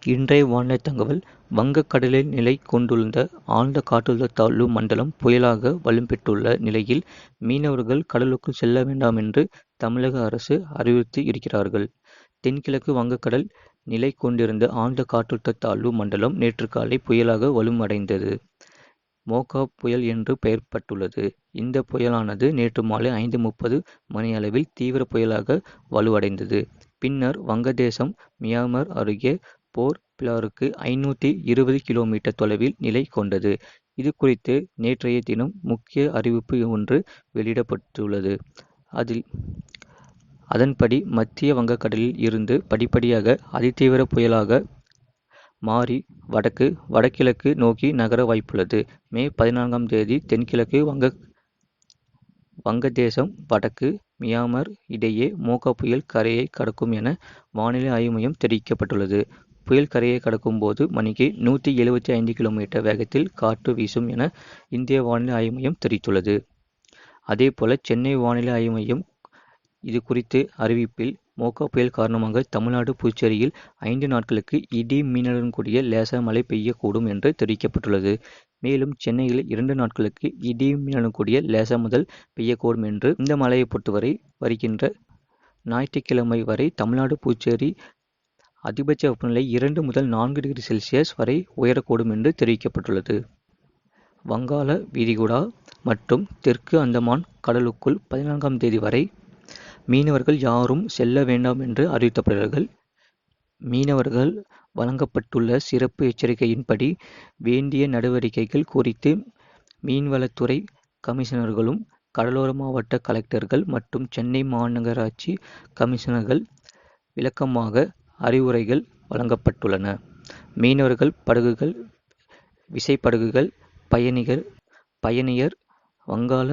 இன்றைய வானிலை தகவல் வங்கக்கடலில் நிலை கொண்டுள்ள ஆழ்ந்த காற்றழுத்த தாழ்வு மண்டலம் புயலாக வலுப்பெற்றுள்ள நிலையில் மீனவர்கள் கடலுக்குள் செல்ல வேண்டாம் என்று தமிழக அரசு அறிவுறுத்தி இருக்கிறார்கள். தென்கிழக்கு வங்கக்கடல் நிலை கொண்டிருந்த ஆழ்ந்த காற்றழுத்த தாழ்வு மண்டலம் நேற்று காலை புயலாக வலுவடைந்தது. மோகா புயல் என்று பெயர் பெற்றுள்ளது. இந்த புயலானது நேற்று மாலை 5:30 மணியளவில் தீவிர புயலாக வலுவடைந்தது. பின்னர் வங்கதேசம் மியான்மர் அருகே போர்ட் பிளேருக்கு 520 கிலோமீட்டர் தொலைவில் நிலை கொண்டது. இது குறித்து நேற்றைய தினம் முக்கிய அறிவிப்பு ஒன்று வெளியிடப்பட்டுள்ளது. அதன்படி மத்திய வங்கக்கடலில் இருந்து படிப்படியாக அதிதீவிர புயலாக மாறி வடகிழக்கு நோக்கி நகர வாய்ப்புள்ளது. மே 14ஆம் தேதி தென்கிழக்கு வங்கதேசம் வடக்கு மியான்மர் இடையே மோகா புயல் கரையை கடக்கும் என வானிலை ஆய்வு மையம் தெரிவிக்கப்பட்டுள்ளது. புயல் கரையை கடக்கும் போது மணிக்கு 175 கிலோமீட்டர் வேகத்தில் காற்று வீசும் என இந்திய வானிலை ஆய்வு மையம் தெரிவித்துள்ளது. அதேபோல சென்னை வானிலை ஆய்வு மையம் இது குறித்து அறிவிப்பில் மோகா புயல் காரணமாக தமிழ்நாடு, புதுச்சேரியில் 5 நாட்களுக்கு இடி மின்னலுடன் கூடிய லேசான மழை பெய்யக்கூடும் என்று தெரிவிக்கப்பட்டுள்ளது. மேலும் சென்னையில் 2 நாட்களுக்கு இடி மின்னலுடன் கூடிய லேசான முதல் பெய்யக்கூடும் என்று. இந்த மழையை பொறுத்தவரை வருகின்ற ஞாயிற்றுக்கிழமை வரை தமிழ்நாடு, புதுச்சேரி அதிகபட்ச வெப்பநிலை 2 முதல் 4 டிகிரி செல்சியஸ் வரை உயரக்கூடும் என்று தெரிவிக்கப்பட்டுள்ளது. வங்காள விரிகுடா மற்றும் தெற்கு அந்தமான் கடலுக்குள் 14ஆம் தேதி வரை மீனவர்கள் யாரும் செல்ல வேண்டாம் என்று அறிவித்துள்ளார்கள். மீனவர்கள் வழங்கப்பட்டுள்ள சிறப்பு எச்சரிக்கையின்படி வேண்டிய நடவடிக்கைகள் குறித்து மீன்வளத்துறை கமிஷனர்களும், கடலோர மாவட்ட கலெக்டர்கள் மற்றும் சென்னை மாநகராட்சி கமிஷனர்கள் விளக்கமாக அறிவுரைகள் வழங்கப்பட்டுள்ளன. மீனவர்கள் படகுகள், விசைப்படகுகள், பயணியர் வங்காள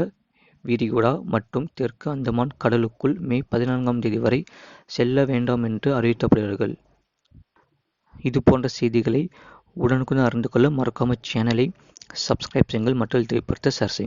விரிகுடா மற்றும் தெற்கு அந்தமான் கடலுக்குள் மே 14ஆம் தேதி வரை செல்ல வேண்டாம் என்று அறிவித்துள்ளார்கள். இதுபோன்ற செய்திகளை உடனுக்குடன் அறிந்து கொள்ள மறக்காம சேனலை சப்ஸ்கிரைப் செய்யுங்கள் மற்றும் தெரியப்படுத்த ஷேர் செய்யுங்கள்.